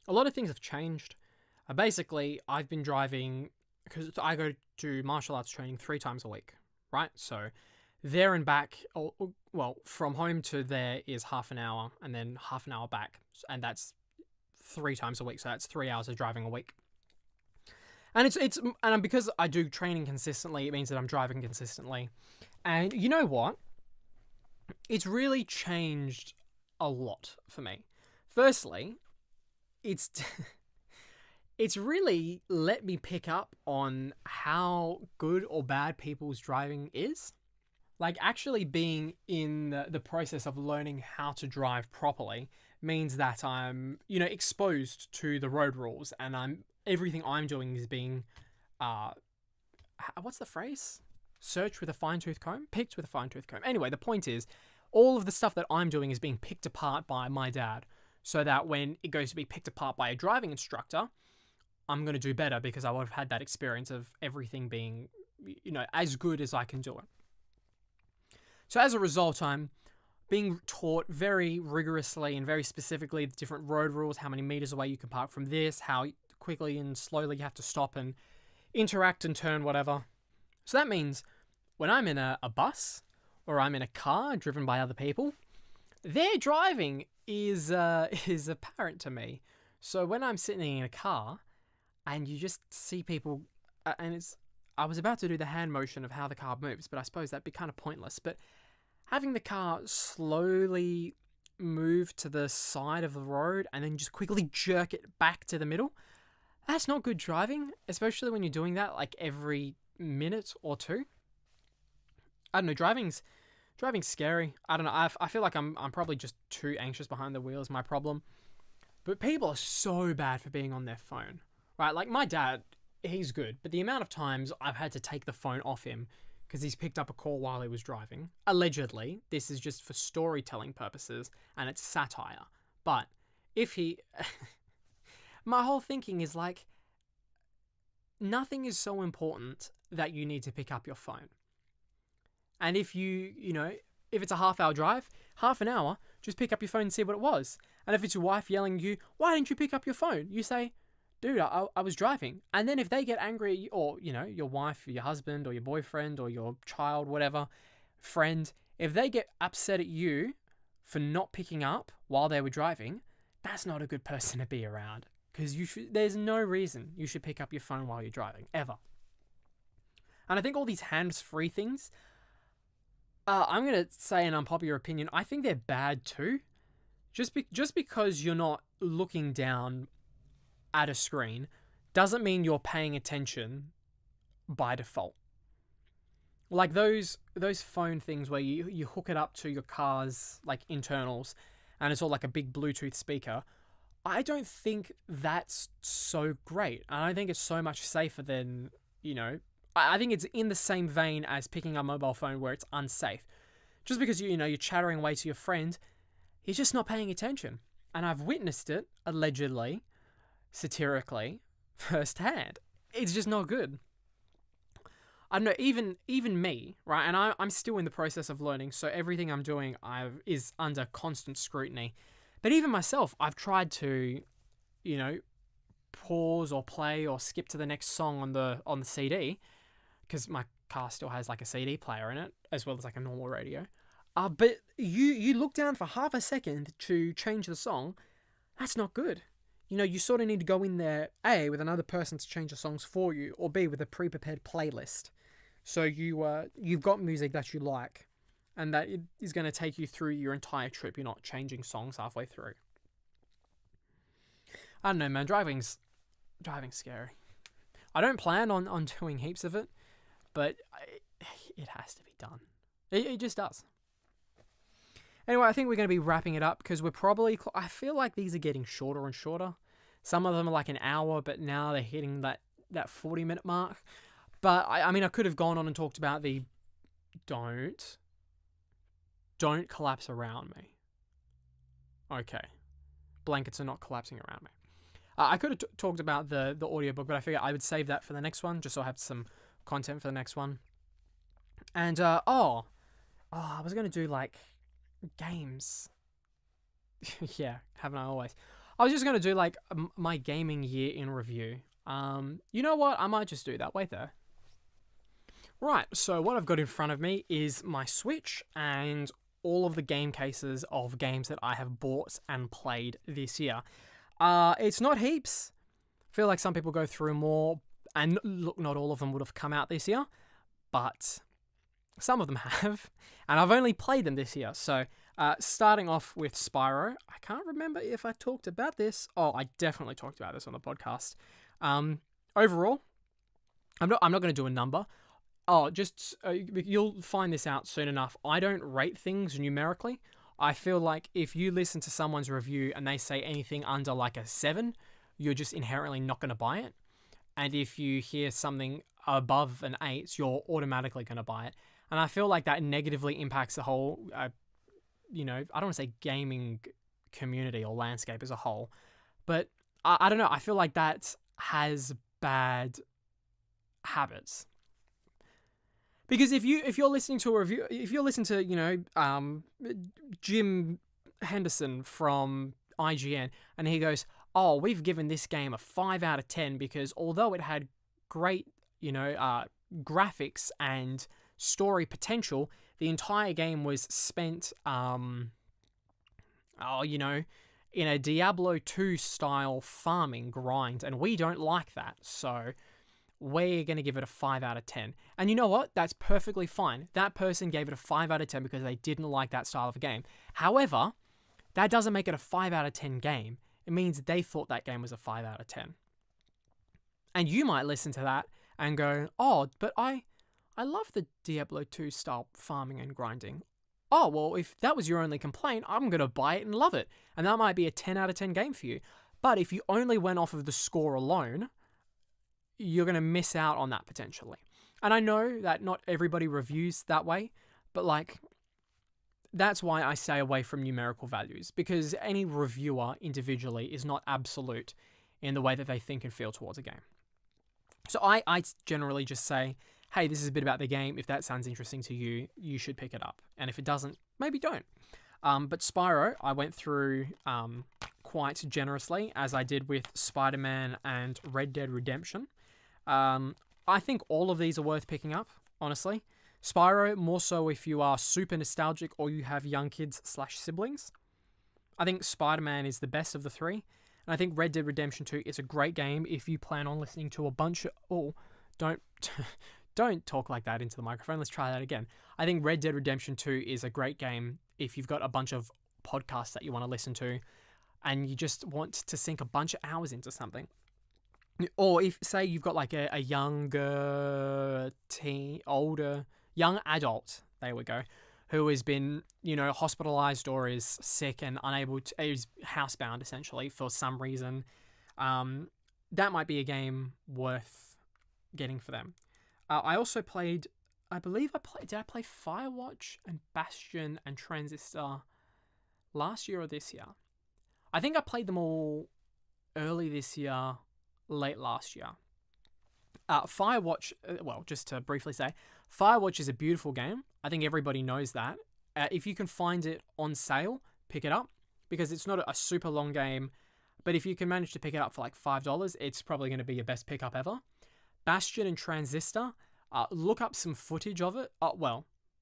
A lot of things have changed. Basically, I've been driving, because I go to martial arts training 3 times a week, right? So there and back, well, from home to there is half an hour, and then half an hour back, and that's 3 times a week. So that's 3 hours of driving a week. And and because I do training consistently, it means that I'm driving consistently. And you know what? It's really changed a lot for me. Firstly, it's really let me pick up on how good or bad people's driving is. Like, actually being in the process of learning how to drive properly means that I'm, exposed to the road rules, and everything I'm doing is being, what's the phrase? Searched with a fine-tooth comb? Picked with a fine-tooth comb. Anyway, the point is, all of the stuff that I'm doing is being picked apart by my dad, so that when it goes to be picked apart by a driving instructor, I'm going to do better because I would have had that experience of everything being, as good as I can do it. So as a result, I'm being taught very rigorously and very specifically the different road rules, how many meters away you can park from this, how quickly and slowly you have to stop and interact and turn, whatever. So that means when I'm in a bus or I'm in a car driven by other people, their driving is apparent to me. So when I'm sitting in a car and you just see people, I was about to do the hand motion of how the car moves, but I suppose that'd be kind of pointless. But having the car slowly move to the side of the road and then just quickly jerk it back to the middle, that's not good driving, especially when you're doing that like every minute or two. I don't know, driving's scary. I don't know, I feel like I'm probably just too anxious behind the wheel is my problem. But people are so bad for being on their phone, right? Like my dad, he's good, but the amount of times I've had to take the phone off him because he's picked up a call while he was driving. Allegedly, this is just for storytelling purposes, and it's satire. But if he... my whole thinking is like, nothing is so important that you need to pick up your phone. And if if it's a half-hour drive, half an hour, just pick up your phone and see what it was. And if it's your wife yelling at you, why didn't you pick up your phone? You say, dude, I was driving. And then if they get angry at you, or, your wife, or your husband, or your boyfriend, or your child, whatever, friend, if they get upset at you for not picking up while they were driving, that's not a good person to be around. Because there's no reason you should pick up your phone while you're driving, ever. And I think all these hands-free things, I'm going to say an unpopular opinion, I think they're bad too. Just because you're not looking down at a screen doesn't mean you're paying attention by default. Like those phone things where you hook it up to your car's like internals and it's all like a big Bluetooth speaker. I don't think that's so great. And I think it's so much safer than, I think it's in the same vein as picking up a mobile phone where it's unsafe. Just because you're chattering away to your friend, he's just not paying attention. And I've witnessed it, allegedly, satirically, firsthand. It's just not good. I don't know, even me, right? And I'm still in the process of learning, so everything I'm doing is under constant scrutiny. But even myself, I've tried to, pause or play or skip to the next song on the CD, because my car still has like a CD player in it, as well as like a normal radio. But you look down for half a second to change the song, that's not good. You sort of need to go in there, A, with another person to change the songs for you, or B, with a pre-prepared playlist. So you've got music that you like, and that is going to take you through your entire trip. You're not changing songs halfway through. I don't know, man. Driving's scary. I don't plan on doing heaps of it, but it has to be done. It just does. Anyway, I think we're going to be wrapping it up because we're probably... I feel like these are getting shorter and shorter. Some of them are like an hour, but now they're hitting that 40-minute mark. But, I could have gone on and talked about the... Don't collapse around me. Okay. Blankets are not collapsing around me. I could have talked about the audiobook, but I figured I would save that for the next one, just so I have some content for the next one. And, I was going to do, like, games. Yeah, haven't I always? I was just going to do, like, my gaming year in review. You know what? I might just do that. Wait there. Right, so what I've got in front of me is my Switch and all of the game cases of games that I have bought and played this year. It's not heaps. I feel like some people go through more, and look, not all of them would have come out this year, but some of them have, and I've only played them this year. So, starting off with Spyro, I can't remember if I talked about this. Oh, I definitely talked about this on the podcast. Overall, I'm not going to do a number. Oh, just you'll find this out soon enough. I don't rate things numerically. I feel like if you listen to someone's review and they say anything under like a 7, you're just inherently not going to buy it. And if you hear something above an 8, you're automatically going to buy it. And I feel like that negatively impacts the whole, I don't want to say gaming community or landscape as a whole. But I don't know. I feel like that has bad habits. Because if you're listening to a review, if you're listening to, Jim Henderson from IGN, and he goes, oh, we've given this game a 5 out of 10 because although it had great, graphics and story potential, the entire game was spent, in a Diablo 2 style farming grind, and we don't like that, so we're going to give it a 5 out of 10. And you know what? That's perfectly fine. That person gave it a 5 out of 10 because they didn't like that style of a game. However, that doesn't make it a 5 out of 10 game. It means they thought that game was a 5 out of 10. And you might listen to that and go, oh, but I love the Diablo 2 style farming and grinding. Oh, well, if that was your only complaint, I'm going to buy it and love it. And that might be a 10 out of 10 game for you. But if you only went off of the score alone, you're going to miss out on that potentially. And I know that not everybody reviews that way, but like, that's why I stay away from numerical values, because any reviewer individually is not absolute in the way that they think and feel towards a game. So I generally just say, hey, this is a bit about the game. If that sounds interesting to you, you should pick it up. And if it doesn't, maybe don't. But Spyro, I went through quite generously, as I did with Spiderman and Red Dead Redemption. I think all of these are worth picking up, honestly. Spyro, more so if you are super nostalgic or you have young kids/siblings. I think Spider-Man is the best of the three. And I think Red Dead Redemption 2 is a great game if you plan on listening to a bunch of... Oh, don't talk like that into the microphone. Let's try that again. I think Red Dead Redemption 2 is a great game if you've got a bunch of podcasts that you want to listen to and you just want to sink a bunch of hours into something. Or if, say, you've got like a younger young adult, there we go, who has been, hospitalized or is sick and is housebound essentially for some reason. That might be a game worth getting for them. I also played, did I play Firewatch and Bastion and Transistor last year or this year? I think I played them all early this year, late last year. Firewatch, just to briefly say, Firewatch is a beautiful game. I think everybody knows that. If you can find it on sale, pick it up, because it's not a super long game, but if you can manage to pick it up for like $5, it's probably going to be your best pickup ever. Bastion and Transistor, look up some footage of it.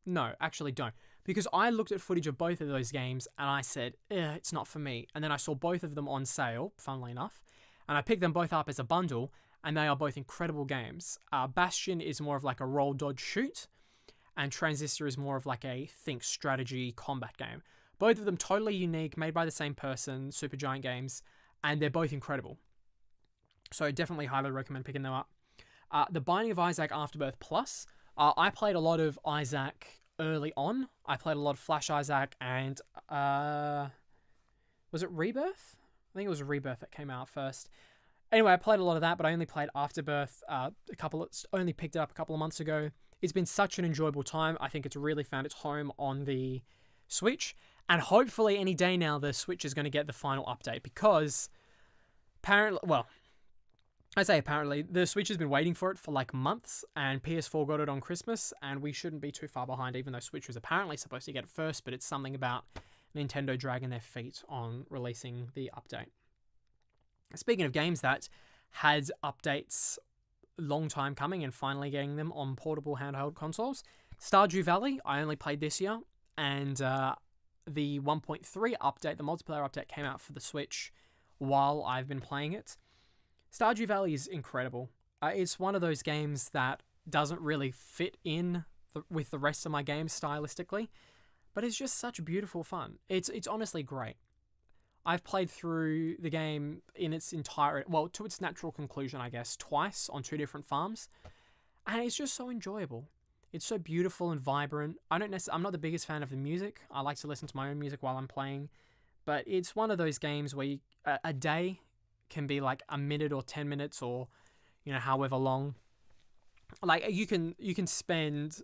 No, actually don't, because I looked at footage of both of those games and I said, it's not for me. And then I saw both of them on sale, funnily enough, and I picked them both up as a bundle, and they are both incredible games. Bastion is more of like a roll, dodge, shoot, and Transistor is more of like a think strategy combat game. Both of them totally unique, made by the same person, Supergiant Games, and they're both incredible. So definitely highly recommend picking them up. The Binding of Isaac Afterbirth Plus. I played a lot of Isaac early on. I played a lot of Flash Isaac and was it Rebirth? I think it was Rebirth that came out first. Anyway, I played a lot of that, but I only played Afterbirth only picked it up a couple of months ago. It's been such an enjoyable time. I think it's really found its home on the Switch, and hopefully any day now the Switch is going to get the final update, because apparently, the Switch has been waiting for it for like months, and PS4 got it on Christmas, and we shouldn't be too far behind, even though Switch was apparently supposed to get it first, but it's something about Nintendo dragging their feet on releasing the update. Speaking of games that had updates long time coming and finally getting them on portable handheld consoles, Stardew Valley, I only played this year, and the 1.3 update, the multiplayer update, came out for the Switch while I've been playing it. Stardew Valley is incredible. It's one of those games that doesn't really fit in with the rest of my games stylistically, but it's just such beautiful fun. It's honestly great. I've played through the game in its entirety, to its natural conclusion, I guess, twice on 2 different farms, and it's just so enjoyable. It's so beautiful and vibrant. I'm not the biggest fan of the music. I like to listen to my own music while I'm playing, but it's one of those games where a day can be like a minute or 10 minutes or, however long. Like you can spend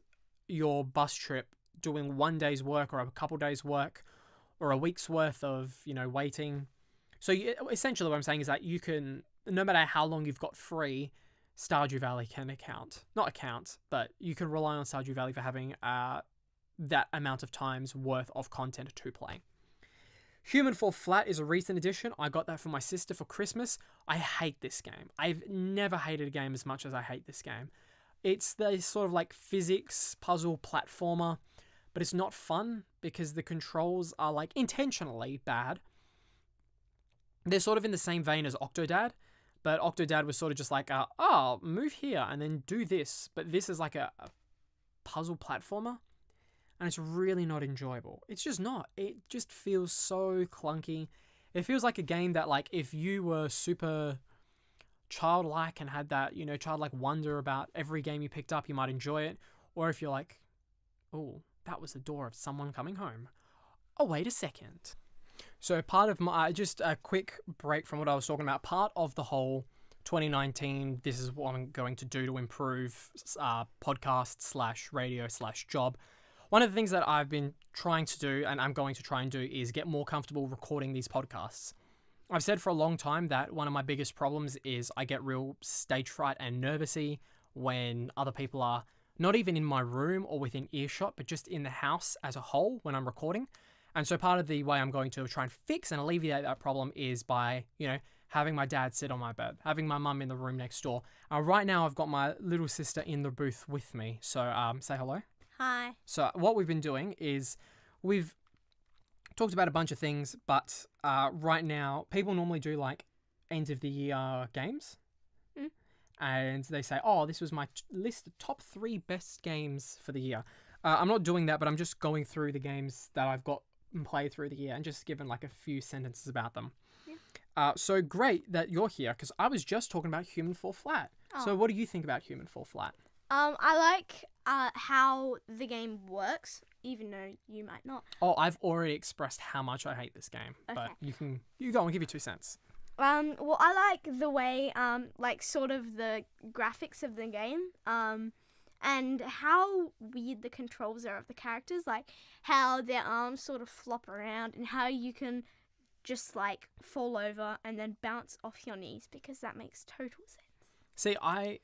your bus trip doing one day's work or a couple days' work, or a week's worth of, waiting. So essentially what I'm saying is that you can, no matter how long you've got free, Stardew Valley can but you can rely on Stardew Valley for having that amount of time's worth of content to play. Human Fall Flat is a recent addition. I got that for my sister for Christmas. I hate this game. I've never hated a game as much as I hate this game. It's the sort of like physics puzzle platformer, but it's not fun because the controls are like intentionally bad. They're sort of in the same vein as Octodad, but Octodad was sort of just like, move here and then do this. But this is like a puzzle platformer, and it's really not enjoyable. It's just not. It just feels so clunky. It feels like a game that, like, if you were super childlike and had that, childlike wonder about every game you picked up, you might enjoy it. Or if you're like, oh, that was the door of someone coming home. Oh, wait a second. So part of my, just a quick break from what I was talking about, part of the whole 2019, this is what I'm going to do to improve podcast / radio / job. One of the things that I've been trying to do, and I'm going to try and do, is get more comfortable recording these podcasts. I've said for a long time that one of my biggest problems is I get real stage fright and nervousy when other people are not even in my room or within earshot, but just in the house as a whole when I'm recording. And so part of the way I'm going to try and fix and alleviate that problem is by, having my dad sit on my bed, having my mum in the room next door. Right now I've got my little sister in the booth with me. So say hello. Hi. So what we've been doing is we've talked about a bunch of things, but right now people normally do like end of the year games. And they say, this was my list of top 3 best games for the year. I'm not doing that, but I'm just going through the games that I've got and played through the year and just giving like a few sentences about them. Yeah. So great that you're here, because I was just talking about Human Fall Flat. So what do you think about Human Fall Flat? I like how the game works, even though you might not. I've already expressed how much I hate this game, but you go and give you 2 cents. Well, I like the way, sort of the graphics of the game, and how weird the controls are of the characters, like how their arms sort of flop around and how you can just, fall over and then bounce off your knees, because that makes total sense. See, I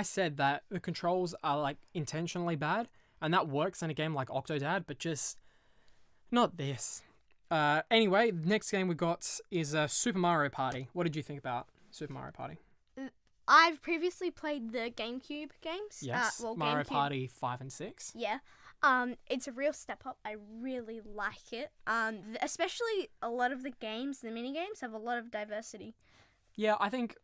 said that the controls are, intentionally bad, and that works in a game like Octodad, but just not this. Anyway, the next game we got is Super Mario Party. What did you think about Super Mario Party? I've previously played the GameCube games. Yes, Mario Party 5 and 6. Yeah. It's a real step up. I really like it. Especially a lot of the games, the mini games, have a lot of diversity. Yeah, I think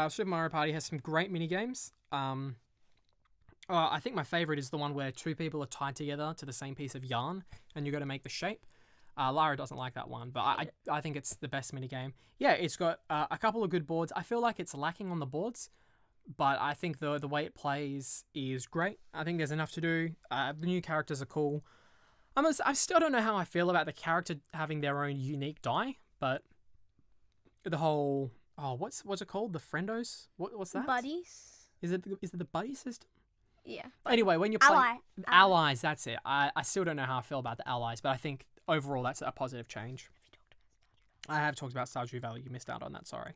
Super Mario Party has some great mini games. I think my favorite is the one where 2 people are tied together to the same piece of yarn, and you got to make the shape. Lara doesn't like that one, but I think it's the best minigame. Yeah, it's got a couple of good boards. I feel like it's lacking on the boards, but I think the way it plays is great. I think there's enough to do. The new characters are cool. I still don't know how I feel about the character having their own unique die, but the whole what's it called? The friendos? What's that? Buddies. Is it the buddy system? Yeah. Anyway, when you're playing allies, that's it. I still don't know how I feel about the allies, but I think overall that's a positive change. I have talked about Stardew Valley. You missed out on that, sorry.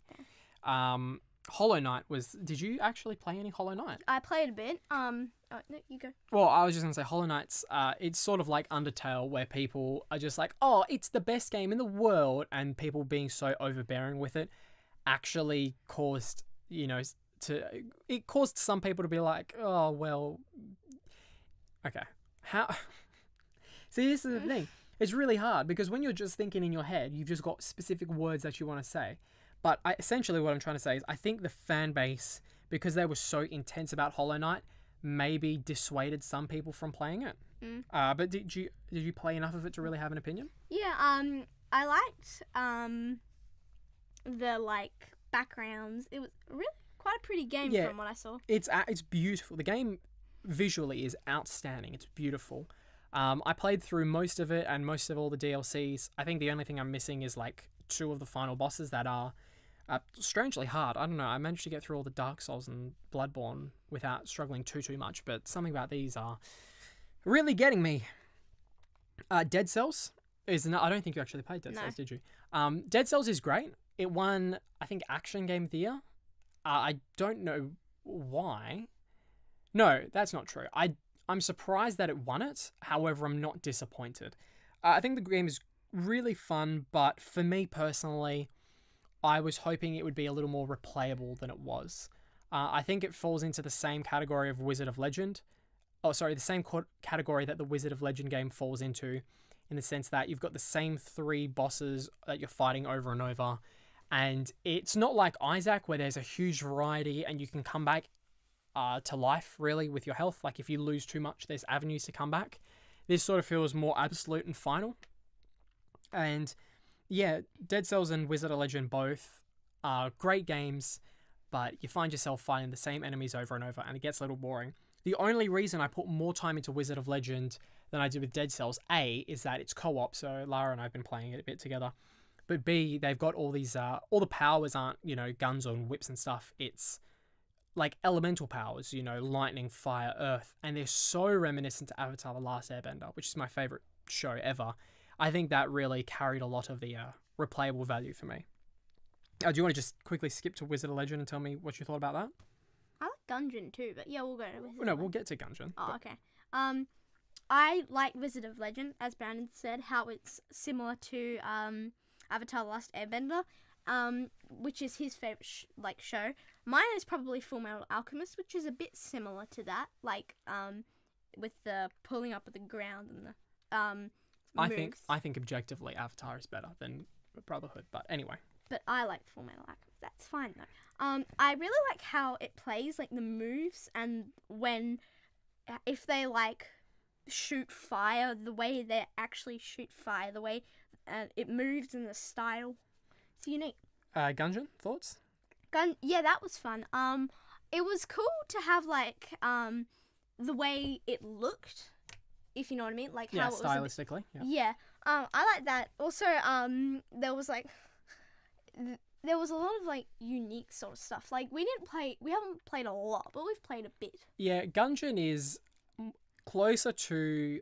Hollow Knight did you actually play any Hollow Knight? I played a bit. No, you go. Well, I was just going to say Hollow Knight's, it's sort of like Undertale, where people are just like, it's the best game in the world, and people being so overbearing with it actually caused, it caused some people to be like, okay. How? See, this is the thing. It's really hard, because when you're just thinking in your head, you've just got specific words that you want to say. But essentially what I'm trying to say is I think the fan base, because they were so intense about Hollow Knight, maybe dissuaded some people from playing it. But did you play enough of it to really have an opinion? Yeah, I liked the backgrounds. It was really quite a pretty game from what I saw. It's beautiful. The game visually is outstanding. It's beautiful. I played through most of it and most of all the DLCs. I think the only thing I'm missing is 2 of the final bosses that are strangely hard. I don't know. I managed to get through all the Dark Souls and Bloodborne without struggling too much, but something about these are really getting me. Dead Cells is I don't think you actually played Dead Cells, did you? Dead Cells is great. It won, I think, Action Game of the Year. I don't know why. No, that's not true. I'm surprised that it won it. However, I'm not disappointed. I think the game is really fun, but for me personally, I was hoping it would be a little more replayable than it was. I think it falls into the same category of Wizard of Legend. The same category that the Wizard of Legend game falls into, in the sense that you've got the same 3 bosses that you're fighting over and over. And it's not like Isaac, where there's a huge variety and you can come back to life, really, with your health. Like, if you lose too much, there's avenues to come back. This sort of feels more absolute and final. And yeah, Dead Cells and Wizard of Legend both are great games, but you find yourself fighting the same enemies over and over, and it gets a little boring. The only reason I put more time into Wizard of Legend than I did with Dead Cells, is that it's co-op, so Lara and I have been playing it a bit together. but B, they've got all these, all the powers aren't, guns on whips and stuff. It's like elemental powers, lightning, fire, earth. And they're so reminiscent to Avatar The Last Airbender, which is my favorite show ever. I think that really carried a lot of the replayable value for me. Do you want to just quickly skip to Wizard of Legend and tell me what you thought about that? I like Gungeon too, but yeah, we'll go to Wizard. No, we'll get to Gungeon. Oh, okay. I like Wizard of Legend, as Brandon said, how it's similar to Avatar: The Last Airbender, which is his favorite show. Mine is probably Full Metal Alchemist, which is a bit similar to that, with the pulling up of the ground and the moves. I think objectively Avatar is better than Brotherhood, but anyway. But I like Full Metal Alchemist. That's fine though. I really like how it plays, like the moves, and if they shoot fire, the way they actually shoot fire, the way it moves and the style. It's unique. Gungeon, thoughts? Yeah, that was fun. It was cool to have the way it looked, if you know what I mean, how it was stylistically. Yeah. I like that. Also, there was a lot of unique sort of stuff. We haven't played a lot, but we've played a bit. Yeah, Gungeon is closer to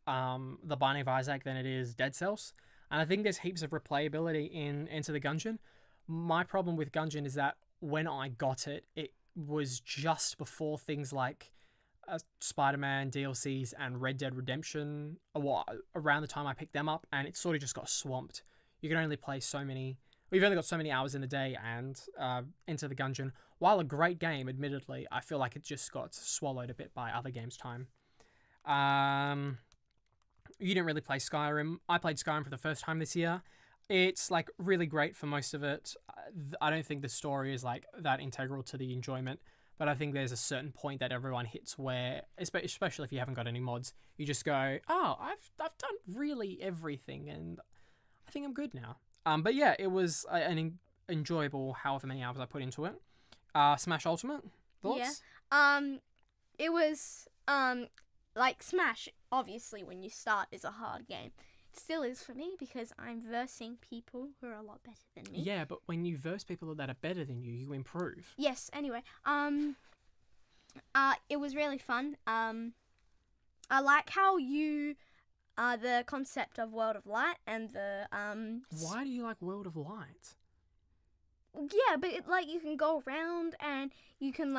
the Binding of Isaac than it is Dead Cells, and I think there's heaps of replayability in Enter the Gungeon. My problem with Gungeon is that when I got it, it was just before things like Spiderman DLCs and Red Dead Redemption, around the time I picked them up, and it sort of just got swamped. You can only play so many. We've only got so many hours in the day, and Enter the Gungeon, while a great game, admittedly, I feel like it just got swallowed a bit by other games' time. You didn't really play Skyrim. I played Skyrim for the first time this year. It's really great for most of it. I don't think the story is that integral to the enjoyment, but I think there's a certain point that everyone hits where, especially if you haven't got any mods, you just go, oh, I've done really everything, and I think I'm good now. But yeah, it was an enjoyable however many hours I put into it. Smash Ultimate, thoughts? Yeah. It was Smash, obviously when you start, is a hard game. It still is for me because I'm versing people who are a lot better than me. Yeah, but when you verse people that are better than you, you improve. Yes, anyway. It was really fun. I like how the concept of World of Light and the Why do you like World of Light? Yeah, but you can go around and you can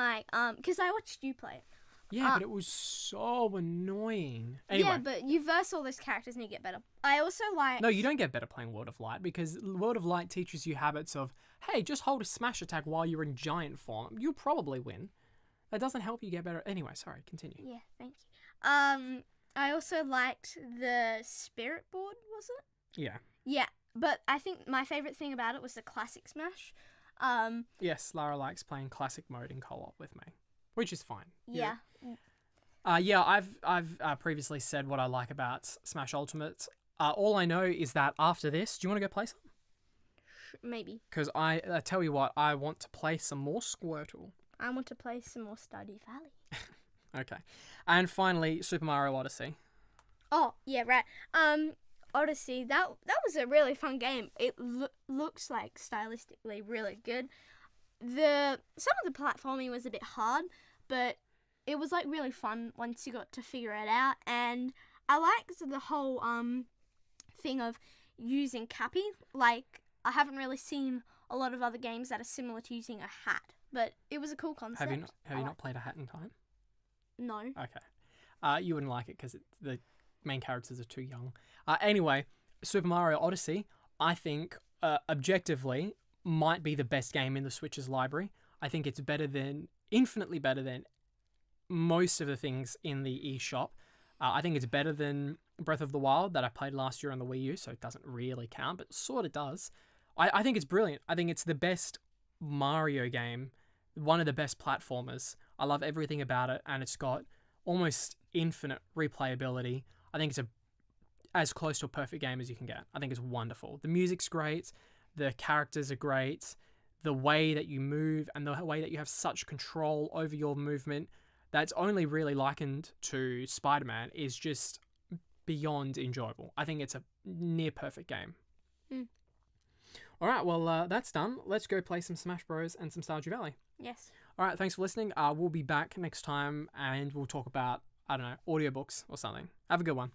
because I watched you play it. Yeah, but it was so annoying. Anyway. Yeah, but you verse all those characters and you get better. I also like... No, you don't get better playing World of Light, because World of Light teaches you habits of, hey, just hold a smash attack while you're in giant form. You'll probably win. That doesn't help you get better. Anyway, sorry, continue. Yeah, thank you. I also liked the Spirit board, was it? Yeah. Yeah, but I think my favourite thing about it was the classic Smash. Yes, Lara likes playing classic mode in co-op with me, which is fine. Yeah. I've previously said what I like about Smash Ultimate. All I know is that after this, do you want to go play some? Maybe. Because I tell you what, I want to play some more Squirtle. I want to play some more Stardew Valley. Okay. And finally, Super Mario Odyssey. Oh, yeah, right. Odyssey, that was a really fun game. It looks stylistically really good. Some of the platforming was a bit hard, but it was really fun once you got to figure it out. And I liked the whole thing of using Cappy. I haven't really seen a lot of other games that are similar to using a hat, but it was a cool concept. Have you not played a Hat in Time? No. Okay. You wouldn't like it because the main characters are too young. Anyway, Super Mario Odyssey, I think, objectively, might be the best game in the Switch's library. I think it's infinitely better than most of the things in the eShop. I think it's better than Breath of the Wild that I played last year on the Wii U, so it doesn't really count, but sort of does. I think it's brilliant. I think it's the best Mario game, one of the best platformers. I love everything about it, and it's got almost infinite replayability. I think it's as close to a perfect game as you can get. I think it's wonderful. The music's great. The characters are great. The way that you move and the way that you have such control over your movement that's only really likened to Spider-Man is just beyond enjoyable. I think it's a near perfect game. All right, well, that's done. Let's go play some Smash Bros. And some Stardew Valley. Yes. All right, thanks for listening. We'll be back next time and we'll talk about, I don't know, audiobooks or something. Have a good one.